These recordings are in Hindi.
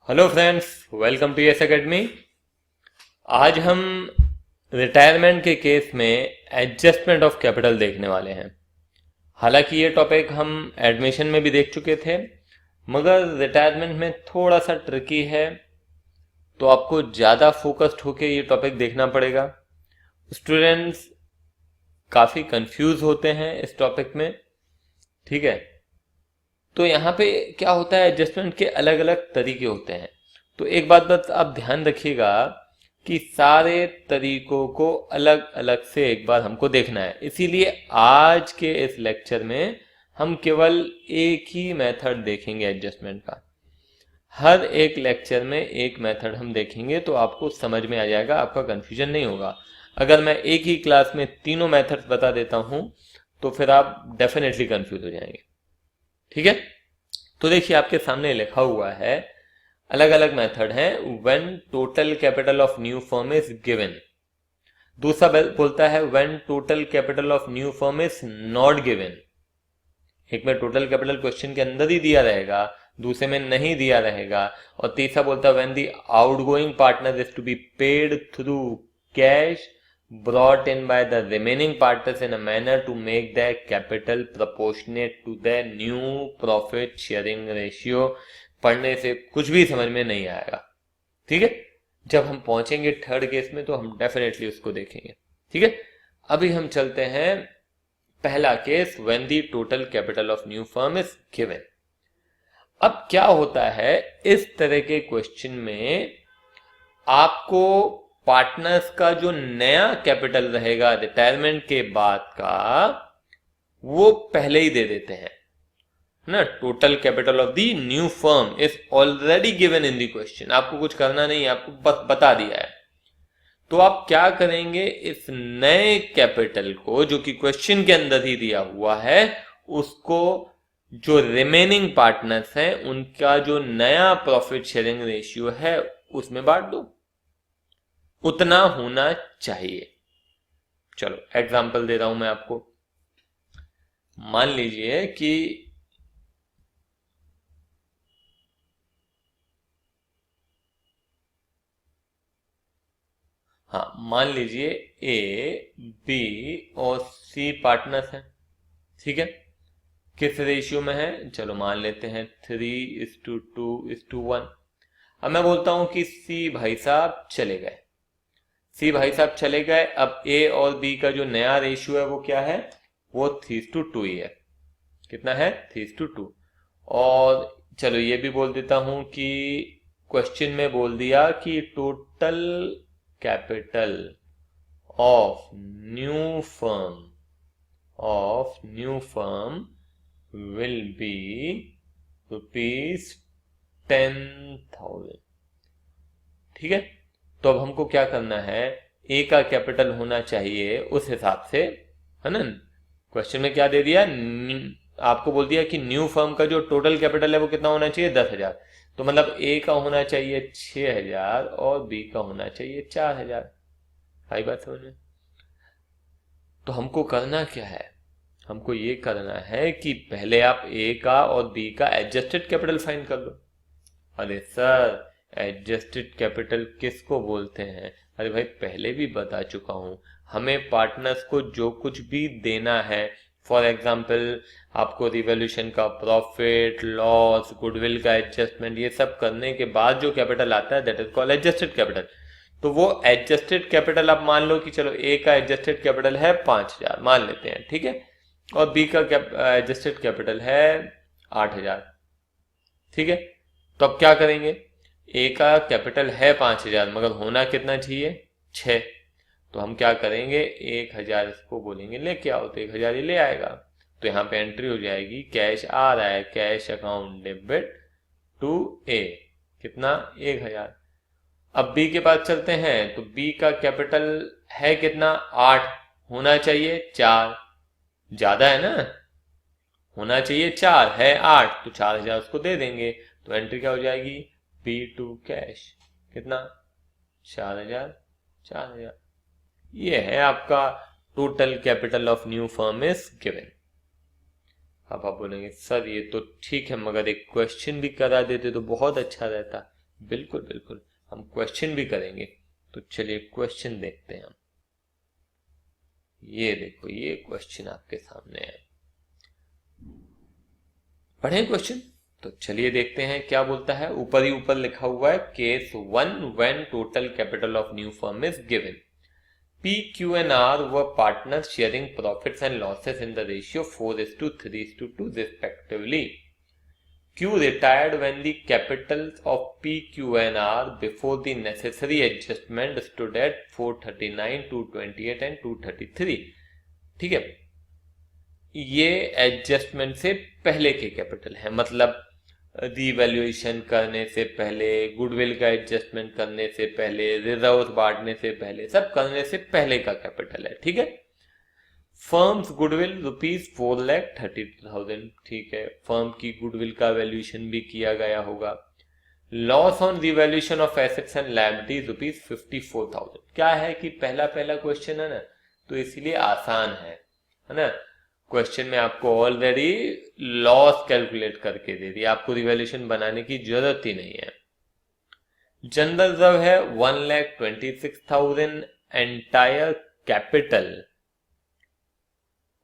Hello friends, welcome to Yes Academy. आज हम रिटायरमेंट के केस में एडजस्टमेंट ऑफ कैपिटल देखने वाले हैं। हालांकि ये टॉपिक हम एडमिशन में भी देख चुके थे, मगर रिटायरमेंट में थोड़ा सा ट्रिकी है, तो आपको ज़्यादा फोकस्ड होके ये टॉपिक देखना पड़ेगा। स्टूडेंट्स काफ़ी कंफ्यूज होते हैं इस टॉपिक में, ठीक है। तो यहाँ पे क्या होता है, एडजस्टमेंट के अलग अलग तरीके होते हैं। तो एक बात बस आप ध्यान रखिएगा कि सारे तरीकों को अलग अलग से एक बार हमको देखना है। इसीलिए आज के इस लेक्चर में हम केवल एक ही मेथड देखेंगे एडजस्टमेंट का। हर एक लेक्चर में एक मेथड हम देखेंगे तो आपको समझ में आ जाएगा, आपका कंफ्यूजन नहीं होगा। अगर मैं एक ही क्लास में तीनों मेथड्स बता देता हूं तो फिर आप डेफिनेटली कंफ्यूज हो जाएंगे, ठीक है। तो देखिए, आपके सामने लिखा हुआ है अलग अलग मेथड है। When total capital of new firm is given. दूसरा बोलता है when total capital of new firm is not given. एक में टोटल कैपिटल क्वेश्चन के अंदर ही दिया रहेगा, दूसरे में नहीं दिया रहेगा। और तीसरा बोलता है when the outgoing partner is to be paid through cash brought in by the remaining partners in a manner to make their capital proportionate to their new profit sharing ratio। पढ़ने से कुछ भी समझ में नहीं आएगा, ठीक है। जब हम पहुंचेंगे थर्ड केस में तो हम डेफिनेटली उसको देखेंगे, ठीक है। अभी हम चलते हैं पहला case, when the total capital of new firm is given. अब क्या होता है, इस तरह के क्वेश्चन में आपको पार्टनर्स का जो नया कैपिटल रहेगा रिटायरमेंट के बाद का, वो पहले ही दे देते हैं ना। Total capital of the new firm is already given in the question. आपको कुछ करना नहीं है, आपको बस बता दिया है। तो आप क्या करेंगे, इस नए कैपिटल को जो कि क्वेश्चन के अंदर ही दिया हुआ है, उसको जो रिमेनिंग पार्टनर्स हैं उनका जो नया प्रॉफिट शेयरिंग रेशियो है उसमें बांट दो। उतना होना चाहिए। चलो एग्जांपल दे रहा हूं मैं आपको। मान लीजिए कि मान लीजिए ए, बी और सी पार्टनर्स हैं, ठीक है। किस रेशियो में है, चलो मान लेते हैं 3:2:1। अब मैं बोलता हूं कि सी भाई साहब चले गए। अब ए और बी का जो नया रेशियो है वो क्या है, वो 3:2 ही है। कितना है, 3:2। और चलो ये भी बोल देता हूं कि क्वेश्चन में बोल दिया कि total capital of new firm will be ₹10,000, ठीक है। तो अब हमको क्या करना है, ए का कैपिटल होना चाहिए उस हिसाब से, है ना। क्वेश्चन में क्या दे दिया, आपको बोल दिया कि न्यू फर्म का जो टोटल कैपिटल है वो कितना होना चाहिए, 10,000। तो मतलब ए का होना चाहिए 6,000 और बी का होना चाहिए 4,000। आई बात समझ में। तो हमको करना क्या है, हमको ये करना है कि पहले आप ए का और बी का एडजस्टेड कैपिटल फाइंड कर लो। अरे सर, एडजस्टेड कैपिटल किसको बोलते हैं? अरे भाई, पहले भी बता चुका हूं। हमें पार्टनर्स को जो कुछ भी देना है, फॉर एग्जाम्पल आपको रिवॉल्यूशन का प्रॉफिट, लॉस, गुडविल का एडजस्टमेंट, ये सब करने के बाद जो कैपिटल आता है that is called adjusted capital. तो वो एडजस्टेड कैपिटल आप मान लो कि चलो ए का एडजस्टेड कैपिटल है 5,000 मान लेते हैं, ठीक है। और बी का एडजस्टेड कैपिटल है 8,000, ठीक है। तो अब क्या करेंगे, ए का कैपिटल है 5,000 मगर होना कितना चाहिए, 6। तो हम क्या करेंगे, 1,000 इसको बोलेंगे लेके आओ, तो 1,000 ही ले आएगा। तो यहाँ पे एंट्री हो जाएगी, कैश आ रहा है, कैश अकाउंट डेबिट टू ए, कितना, 1,000। अब बी के पास चलते हैं, तो बी का कैपिटल है कितना, 8, होना चाहिए 4, ज्यादा है ना, होना चाहिए 4, है 8, तो 4,000 उसको दे देंगे। तो एंट्री क्या हो जाएगी, P2 कैश, कितना, 4,000, 4,000। ये है आपका total capital of new firm is given. अब आप बोलेंगे सर ये तो ठीक है, मगर एक क्वेश्चन भी करा देते तो बहुत अच्छा रहता। बिल्कुल बिल्कुल, हम क्वेश्चन भी करेंगे। तो चलिए क्वेश्चन देखते हैं हम। ये देखो, ये क्वेश्चन आपके सामने है, पढ़ें क्वेश्चन। तो चलिए देखते हैं क्या बोलता है। ऊपर ही ऊपर लिखा हुआ है case 1 when total capital of new firm is given. P, Q and R were partners sharing profits and losses in the ratio 4:3:2 respectively. Q retired when the capitals of P, Q and R before the necessary adjustment stood at 439, 228 and 233. ठीक है, ये एडजस्टमेंट से पहले के कैपिटल है, मतलब रिवैल्यूएशन करने से पहले, गुडविल का एडजस्टमेंट करने से पहले, रिजर्व बांटने से पहले, सब करने से पहले का कैपिटल है। ठीक है, फर्म्स गुडविल ₹4,30,000। ठीक है, फर्म की गुडविल का वैल्यूएशन भी किया गया होगा। Loss on revaluation of assets and liabilities ₹54,000। क्या है कि पहला क्वेश्चन है ना, तो इसलिए आसान है ना। क्वेश्चन में आपको ऑलरेडी लॉस कैलकुलेट करके दे दिया, आपको रिवैल्यूएशन बनाने की जरूरत ही नहीं है। जनरल रिजर्व है 1,26,000। Entire capital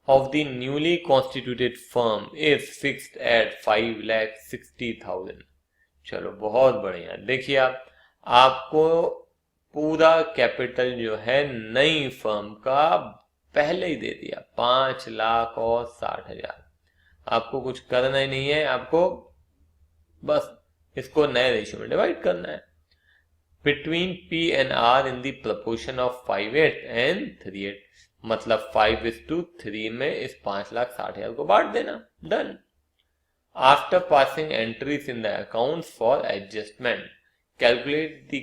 of the newly constituted firm is fixed at 5,60,000। चलो बहुत बढ़िया। देखिए आपको पूरा कैपिटल जो है नई फर्म का पहले ही दे दिया, 5,60,000। आपको कुछ करना ही नहीं है, आपको बस इसको नए रेशियो में डिवाइड करना है। Between P and R in the proportion of 5:8 and 3:8, मतलब 5:3 में इस 5,60,000 को बांट देना। Done. After passing entries in the accounts for adjustment, calculate the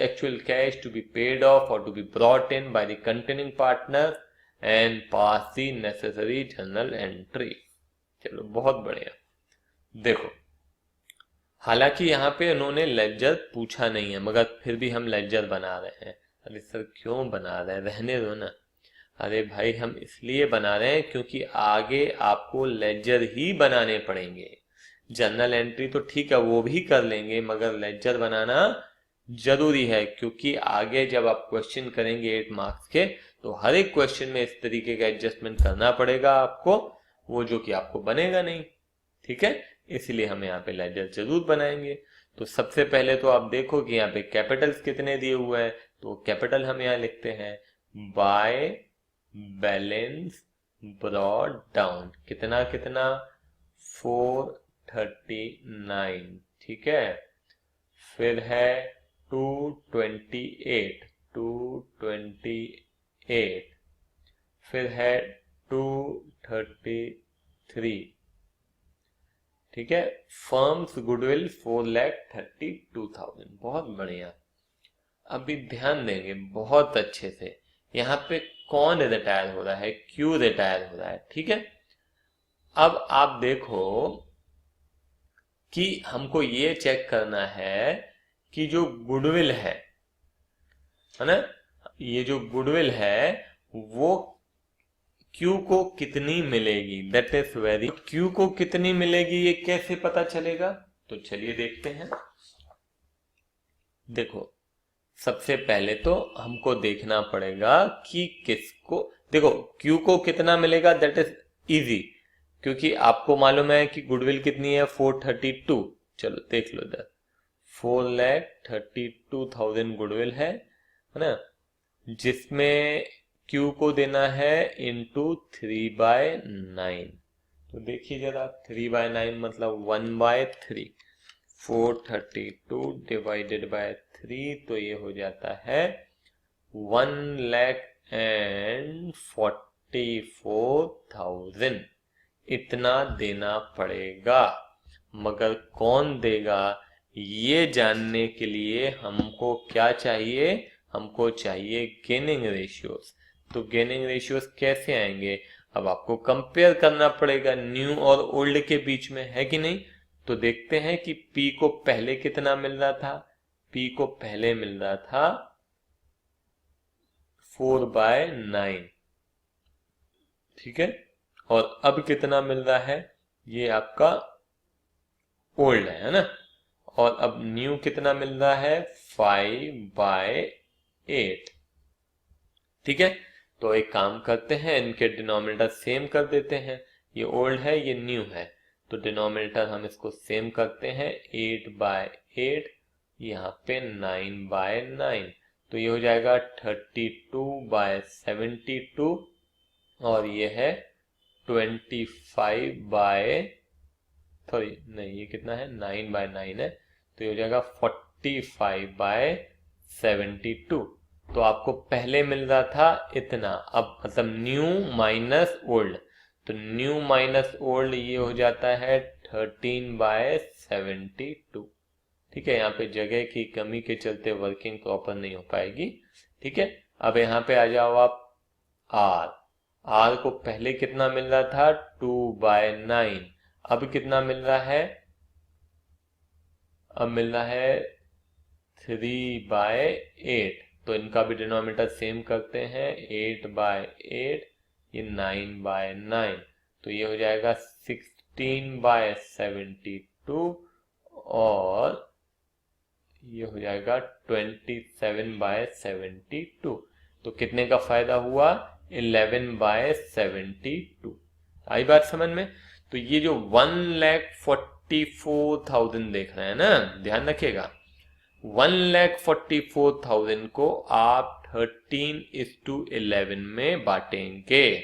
actual cash to be paid off or to be brought in by the containing partner and pass the necessary journal entry। चलो बहुत बढ़िया। देखो, हालांकि यहाँ पे उन्होंने लेजर पूछा नहीं है, मगर फिर भी हम लेजर बना रहे हैं। अरे सर क्यों बना रहे हैं, रहने दो ना। अरे भाई हम इसलिए बना रहे हैं क्योंकि आगे आपको लेजर ही बनाने पड़ेंगे। जर्नल एंट्री तो ठीक है, वो भी कर लेंगे, मगर लेजर बनाना जरूरी है, क्योंकि आगे जब आप क्वेश्चन करेंगे 8 मार्क्स के, तो हर एक क्वेश्चन में इस तरीके का एडजस्टमेंट करना पड़ेगा आपको, वो जो कि आपको बनेगा नहीं। ठीक है, इसलिए हम यहाँ पे लेजर जरूर बनाएंगे। तो सबसे पहले तो आप देखो कि यहाँ पे कैपिटल्स कितने दिए हुए हैं, तो कैपिटल हम यहाँ लिखते हैं बाय बैलेंस ब्रॉट डाउन। कितना 439। ठीक है, फिर है 228, फिर है 233। ठीक है, फर्म्स गुडविल 4,32,000। बहुत बढ़िया। अभी ध्यान देंगे बहुत अच्छे से, यहाँ पे कौन रिटायर हो रहा है, क्यों रिटायर हो रहा है। ठीक है, अब आप देखो कि हमको ये चेक करना है कि जो गुडविल है ना, ये जो गुडविल है वो क्यू को कितनी मिलेगी, दैट इज वेरी। क्यू को कितनी मिलेगी ये कैसे पता चलेगा, तो चलिए देखते हैं। देखो, सबसे पहले तो हमको देखना पड़ेगा कि किसको, देखो क्यू को कितना मिलेगा, दैट इज इजी, क्योंकि आपको मालूम है कि गुडविल कितनी है 432। चलो देख लो इधर, 4,32,000 गुडविल है ना, जिसमें क्यू को देना है इंटू 3/9। तो देखिए जरा, 3/9 मतलब 1/3। 432 डिवाइडेड बाय 3, तो ये हो जाता है 1,44,000। इतना देना पड़ेगा, मगर कौन देगा ये जानने के लिए हमको क्या चाहिए, हमको चाहिए गेनिंग रेशियोज। तो गेनिंग रेशियोज कैसे आएंगे, अब आपको कंपेयर करना पड़ेगा न्यू और ओल्ड के बीच में, है कि नहीं। तो देखते हैं कि P को पहले कितना मिल रहा था। P को पहले मिल रहा था 4/9। ठीक है, और अब कितना मिल रहा है, ये आपका ओल्ड है ना, और अब न्यू कितना मिल रहा है 5/8। ठीक है, तो एक काम करते हैं, इनके डिनोमिनेटर सेम कर देते हैं। ये ओल्ड है, ये न्यू है, तो डिनोमिनेटर हम इसको सेम करते हैं। 8/8, यहाँ पे 9/9, तो ये हो जाएगा 32/72, और ये है 9 कितना है 9/9 है, तो ये हो जाएगा 45/72। तो आपको पहले मिल रहा था इतना, अब मतलब न्यू माइनस ओल्ड, तो न्यू माइनस ओल्ड ये हो जाता है 13/72। ठीक है, यहाँ पे जगह की कमी के चलते वर्किंग प्रॉपर नहीं हो पाएगी। ठीक है, अब यहाँ पे आ जाओ आप आर। आर को पहले कितना मिल रहा था 2/9, अब कितना मिल रहा है, अब मिल रहा है 3/8। तो इनका भी डिनोमिनेटर सेम करते हैं, 8/8, ये 9/9, तो ये हो जाएगा 16/72, और ये हो जाएगा 27/72। तो कितने का फायदा हुआ 11/72। आई बात समझ में? तो ये जो 1,44,000 देख रहे हैं ना, ध्यान रखिएगा, 1,44,000 को आप 13:11 में बांटेंगे,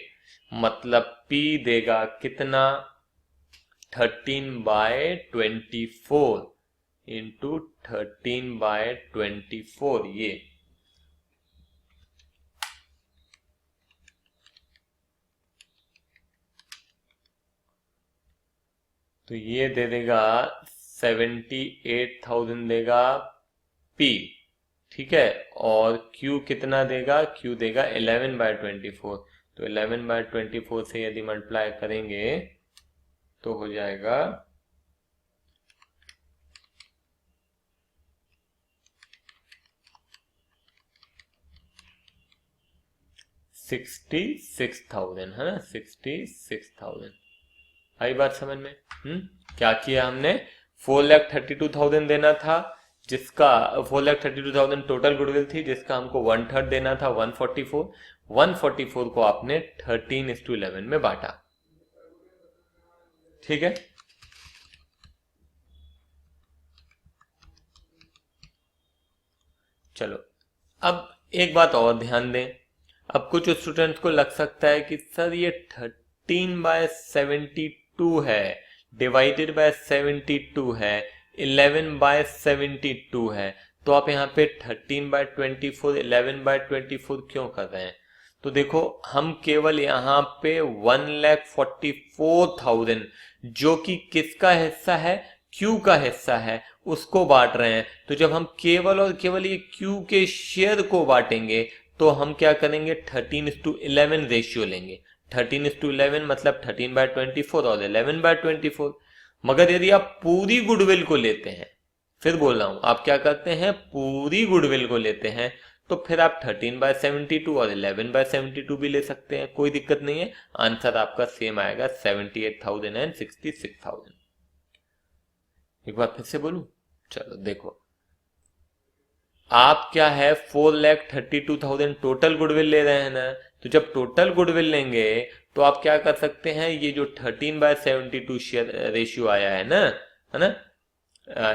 मतलब P देगा कितना 13/24 इंटू 13/24, ये तो ये दे देगा 78,000 देगा P। ठीक है, और Q कितना देगा, Q देगा 11/24, तो 11/24 से यदि मल्टीप्लाई करेंगे तो हो जाएगा 66,000 है ना, 66,000। आई बात समझ में? क्या किया हमने, 4,32,000 देना था, जिसका 4,32,000 टोटल गुडविल थी, जिसका हमको 1/3 देना था 144 को आपने 13:11 में बांटा। ठीक है, चलो अब एक बात और ध्यान दें। अब कुछ स्टूडेंट्स को लग सकता है कि सर ये 13/72 है, डिवाइडेड बाय 72 है, 11/72 है, तो आप यहाँ पे 13/24 11/24 क्यों कर रहे हैं? तो देखो, हम केवल यहाँ पे 1,44,000 जो कि किसका हिस्सा है, Q का हिस्सा है, उसको बांट रहे हैं। तो जब हम केवल और केवल ये Q के शेयर को बांटेंगे तो हम क्या करेंगे 13:11 रेशियो लेंगे। 13:11 मतलब 13/24 और 11/24। मगर यदि आप पूरी गुडविल को लेते हैं, फिर बोल रहा हूं, आप क्या करते हैं पूरी गुडविल को लेते हैं, तो फिर आप 13/72 और 11/72 भी ले सकते हैं, कोई दिक्कत नहीं है। आंसर आपका सेम आएगा 78,000 एंड 66,000। एक बार फिर से बोलूं, चलो देखो, आप क्या है 4,32,000 टोटल गुडविल ले रहे हैं ना, तो जब टोटल गुडविल लेंगे तो आप क्या कर सकते हैं, ये जो 13/72 शेयर रेशियो आया है ना,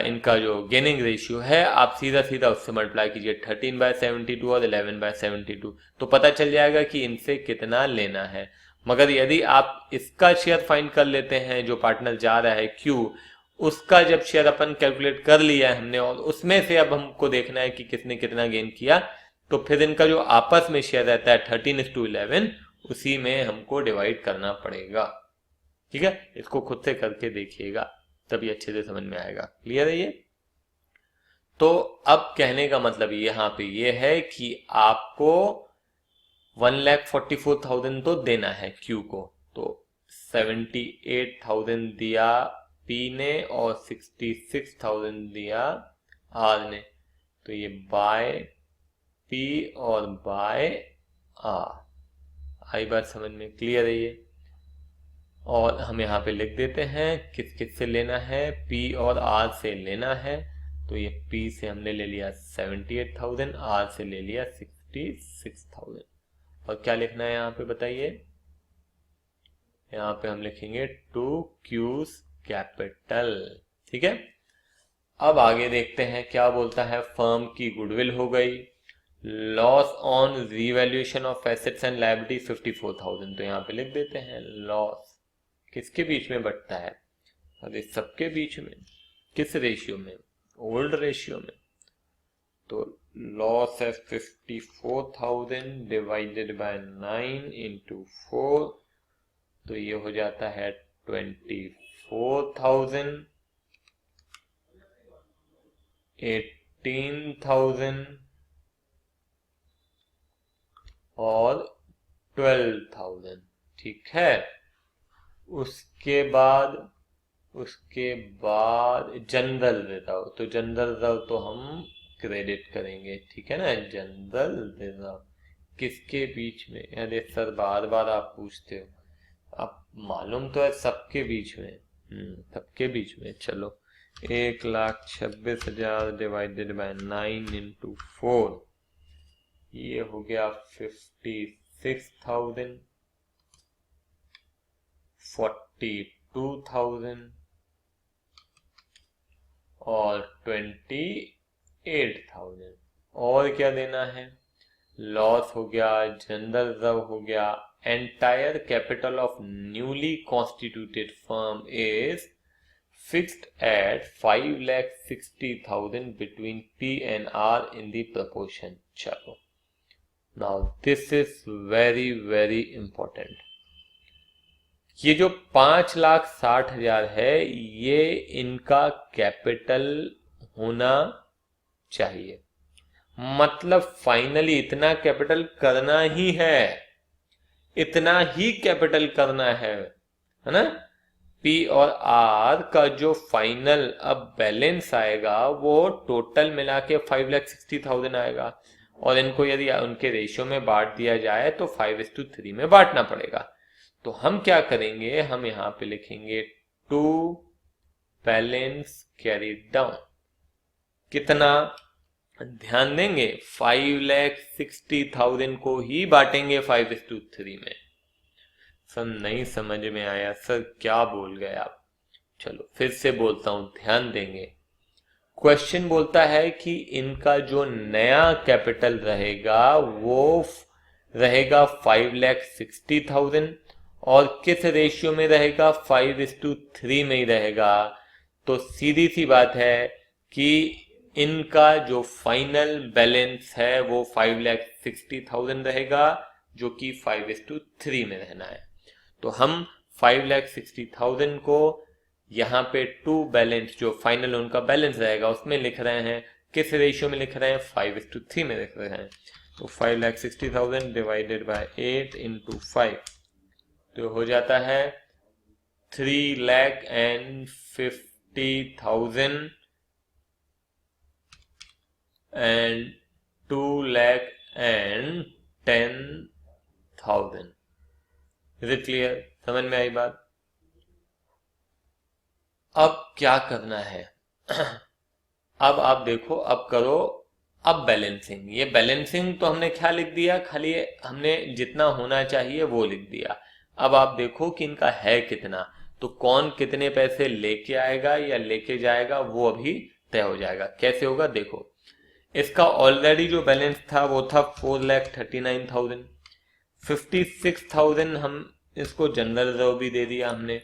इनका जो गेनिंग रेशियो है, आप सीधा सीधा उससे मल्टीप्लाई कीजिए 13/72 और 11/72, तो पता चल जाएगा कि इनसे कितना लेना है। मगर यदि आप इसका शेयर फाइंड कर लेते हैं, जो पार्टनर जा रहा है Q, उसका जब शेयर अपन कैलकुलेट कर लिया है हमने, और उसमें से अब हमको देखना है कि किसने कितना गेन किया, तो फिर इनका जो आपस में शेयर रहता है 13:11, उसी में हमको डिवाइड करना पड़ेगा। ठीक है, इसको खुद से करके देखिएगा, तभी अच्छे से समझ में आएगा। क्लियर है ये? तो अब कहने का मतलब यहाँ पे ये है कि आपको 1,44,000 तो देना है Q को, तो 78,000 दिया P ने और 66,000 दिया R ने, तो ये बाय P और बाय R। आई बात समझ में? क्लियर है ये? और हम यहाँ पे लिख देते हैं किस किस से लेना है, P और R से लेना है। तो ये P से हमने ले लिया 78,000, R से ले लिया 66,000। और क्या लिखना है यहाँ पे बताइए, यहाँ पे हम लिखेंगे टू क्यूज कैपिटल। ठीक है, अब आगे देखते हैं क्या बोलता है। फर्म की गुडविल हो गई, loss on revaluation of assets and liability 54,000। तो यहाँ पे लिख देते हैं लॉस किसके बीच में बढ़ता है, अरे सबके बीच में। किस रेशियो में, ओल्ड रेशियो में। तो लॉस है 54,000 डिवाइडेड बाय 9 इंटू 4, तो ये हो जाता है 24,000, 18,000 और 12,000। ठीक है, उसके बाद जनरल रिजर्व, तो जनरल रिजर्व तो हम क्रेडिट करेंगे। ठीक है ना, जनरल रिजर्व किसके बीच में, अरे सर बार बार आप पूछते हो, आप मालूम तो है सबके बीच में। सबके बीच में। चलो 1,26,000 डिवाइडेड बाय 9 इंटू 4, ये हो गया 56,000, 42,000 और 28,000। और क्या देना है, लॉस हो गया, जनरल रिजर्व हो गया। Entire capital of newly constituted firm is fixed at 5,60,000 between P and R in the proportion। चलो, now this is very very important. ये जो 5,60,000 है, ये इनका कैपिटल होना चाहिए। मतलब फाइनली इतना कैपिटल करना ही है, इतना ही कैपिटल करना है ना। P और R का जो फाइनल अब बैलेंस आएगा वो टोटल मिला के 5,60,000 आएगा। और इनको यदि उनके रेशियो में बांट दिया जाए तो 5:3 में बांटना पड़ेगा। तो हम क्या करेंगे, हम यहां पे लिखेंगे टू बैलेंस कैरीड डाउन। कितना ध्यान देंगे, 5,60,000 को ही बांटेंगे 5:3 में। सर नहीं समझ में आया, सर क्या बोल गए आप। चलो फिर से बोलता हूं, ध्यान देंगे। क्वेश्चन बोलता है कि इनका जो नया कैपिटल रहेगा वो रहेगा 5,60,000 और किस रेशियो में रहेगा, 5:3 में ही रहेगा। तो सीधी सी बात है कि इनका जो फाइनल बैलेंस है वो 5,60,000 रहेगा, जो कि 5:3 में रहना है। तो हम 5,60,000 को यहाँ पे टू बैलेंस, जो फाइनल उनका बैलेंस रहेगा उसमें लिख रहे हैं। किस रेशियो में लिख रहे हैं, 5:3 में लिख रहे हैं। तो 5,60,000 डिवाइडेड बाय 8 इंटू 5, तो हो जाता है 3,50,000 एंड 2,10,000। इज इट क्लियर, समझ में आई बात। अब क्या करना है अब आप देखो, अब करो अब बैलेंसिंग। ये बैलेंसिंग तो हमने क्या लिख दिया, खाली हमने जितना होना चाहिए वो लिख दिया। अब आप देखो कि इनका है कितना, तो कौन कितने पैसे लेके आएगा या लेके जाएगा वो अभी तय हो जाएगा। कैसे होगा देखो, इसका ऑलरेडी जो बैलेंस था वो था 4,39,000, 56,000 हम इसको जनरल रिजर्व भी दे दिया हमने।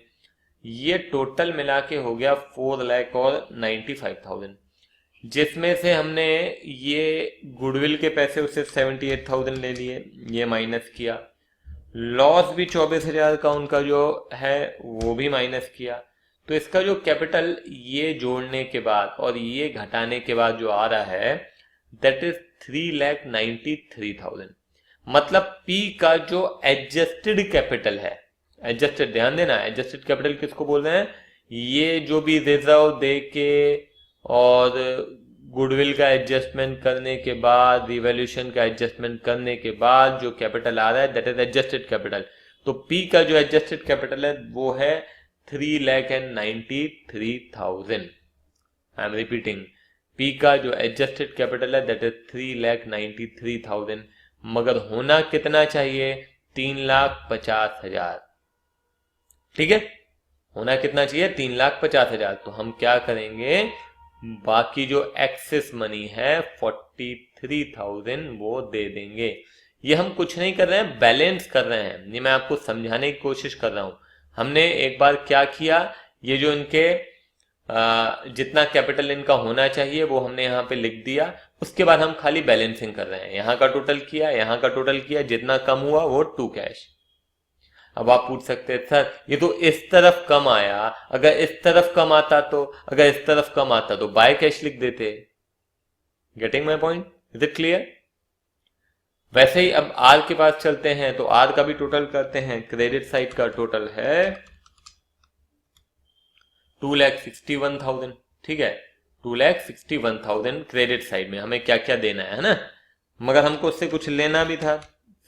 ये टोटल मिला के हो गया 4,95,000, जिसमें से हमने ये गुडविल के पैसे उससे 78,000 ले लिए, ये माइनस किया। लॉस भी 24,000 का उनका जो है वो भी माइनस किया। तो इसका जो कैपिटल ये जोड़ने के बाद और ये घटाने के बाद जो आ रहा है दैट इज 3,93,000। मतलब P का जो एडजस्टेड कैपिटल है, एडजस्टेड ध्यान देना, एडजस्टेड कैपिटल किसको बोल रहे हैं, ये जो भी रिजर्व दे के और गुडविल का एडजस्टमेंट करने के बाद, रिवैल्यूएशन का एडजस्टमेंट करने के बाद जो कैपिटल आ रहा है दैट इज एडजस्टेड कैपिटल। तो P का जो एडजस्टेड कैपिटल है वो है 3,93,000। आई एम रिपीटिंग, P का जो एडजस्टेड कैपिटल है दैट इज 3,93,000, मगर होना कितना चाहिए? 3,50,000। ठीक है, होना कितना चाहिए? 3,50,000। तो हम क्या करेंगे, बाकी जो एक्सेस मनी है 43,000 वो दे देंगे। ये हम कुछ नहीं कर रहे हैं, बैलेंस कर रहे हैं, ये मैं आपको समझाने की कोशिश कर रहा हूं। हमने एक बार क्या किया, ये जो इनके जितना कैपिटल इनका होना चाहिए वो हमने यहाँ पे लिख दिया, उसके बाद हम खाली बैलेंसिंग कर रहे हैं। यहाँ का टोटल किया, यहाँ का टोटल किया, जितना कम हुआ वो टू कैश। अब आप पूछ सकते हैं सर ये तो इस तरफ कम आया, अगर इस तरफ कम आता तो, अगर इस तरफ कम आता तो बाय कैश लिख देते। Getting my point? Is it clear? वैसे ही अब आर के पास चलते हैं, तो आर का भी टोटल करते हैं। क्रेडिट साइड का टोटल है 2,61,000। ठीक है, 2,61,000 क्रेडिट साइड में हमें क्या क्या देना है ना, मगर हमको उससे कुछ लेना भी था।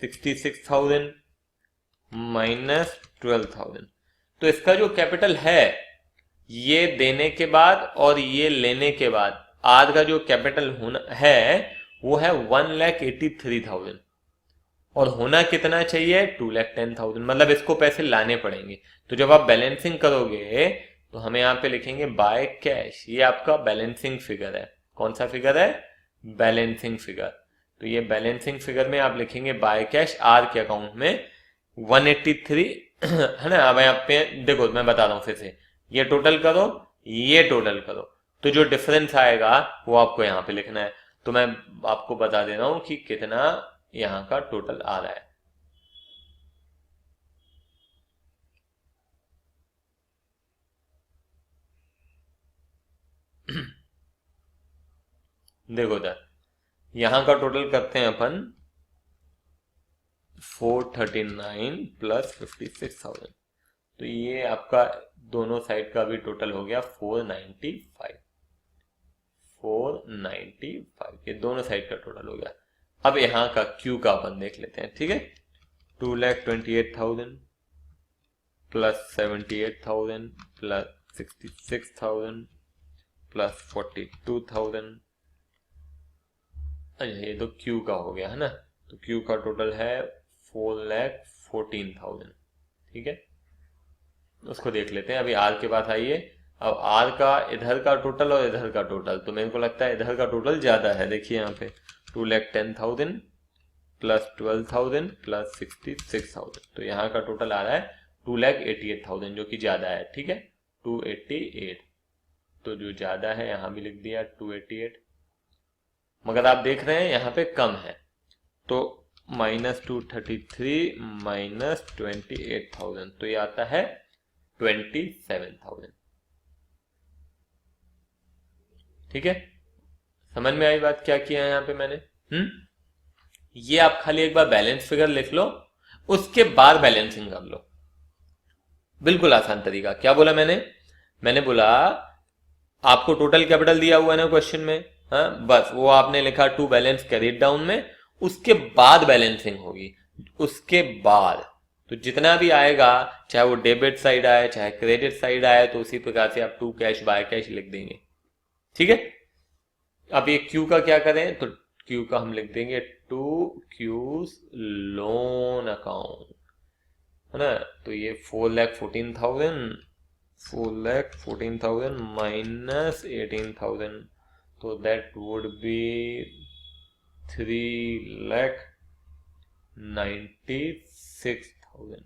66,000 माइनस 12,000। तो इसका जो कैपिटल है ये देने के बाद और ये लेने के बाद आर का जो कैपिटल होना है वो है 1,83,000, और होना कितना चाहिए? 2,10,000। मतलब इसको पैसे लाने पड़ेंगे। तो जब आप बैलेंसिंग करोगे तो हमें यहाँ पे लिखेंगे बाय कैश। ये आपका बैलेंसिंग फिगर है। कौन सा फिगर है? Balancing figure. तो ये बैलेंसिंग फिगर में आप लिखेंगे बाय कैश आर के अकाउंट में 183 है ना। अब यहाँ पे देखो मैं बता रहा हूँ फिर से, ये टोटल करो, ये टोटल करो, तो जो डिफरेंस आएगा वो आपको यहाँ पे लिखना है। तो मैं आपको बता दे रहा हूं कि कितना यहाँ का टोटल आ रहा है। देखो इधर यहां का टोटल करते हैं अपन 439 प्लस 56,000। तो ये आपका दोनों साइड का भी टोटल हो गया 495। 495 ये दोनों साइड का टोटल हो गया। अब यहां का क्यू का अपन देख लेते हैं। ठीक है, 2,28,000 प्लस 78,000 प्लस 66,000 प्लस 42,000। ये तो क्यू का हो गया है ना। तो क्यू का टोटल है 4,14,000। ठीक है, उसको देख लेते हैं। अभी आर के पास आइए। अब आर का इधर का टोटल और इधर का टोटल, तो मेरे को लगता है इधर का टोटल ज्यादा है। देखिए यहाँ पे 2,10,000 प्लस 12,000 प्लस 66,000, तो यहाँ का टोटल आ रहा है 2,88,000, जो कि ज्यादा है। ठीक है, 288। तो जो ज्यादा है यहाँ भी लिख दिया 288, मगर आप देख रहे हैं यहाँ पे कम है। तो -233 माइनस 28,000, तो ये आता है 27,000। ठीक है, समझ में आई बात क्या किया है यहाँ पे मैंने? ये आप खाली एक बार बैलेंस फिगर लिख लो, उसके बाद बैलेंसिंग कर लो। बिल्कुल आसान तरीका। क्या बोला मैंने बोला आपको टोटल कैपिटल दिया हुआ है ना क्वेश्चन में, हाँ, बस वो आपने लिखा टू बैलेंस कैरिड डाउन में, उसके बाद बैलेंसिंग होगी। उसके बाद तो जितना भी आएगा, चाहे वो डेबिट साइड आए चाहे क्रेडिट साइड आए, तो उसी प्रकार से आप टू कैश बाय कैश लिख देंगे। ठीक है, अब ये क्यू का क्या करें? तो क्यू का हम लिख देंगे टू क्यूज लोन अकाउंट, है ना। तो ये 4,14,000 माइनस 18,000, तो दैट वुड बी 3,96,000।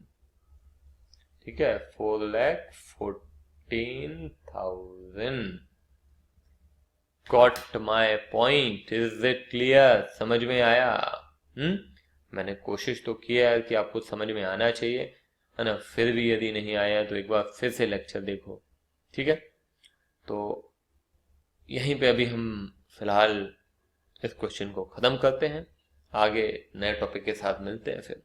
ठीक है, 4,14,000। Got my point? Is it clear? समझ में आया? मैंने कोशिश तो किया है कि आपको समझ में आना चाहिए, है ना। फिर भी यदि नहीं आया तो एक बार फिर से लेक्चर देखो। ठीक है, तो यहीं पे अभी हम फिलहाल इस क्वेश्चन को खत्म करते हैं। आगे नए टॉपिक के साथ मिलते हैं फिर।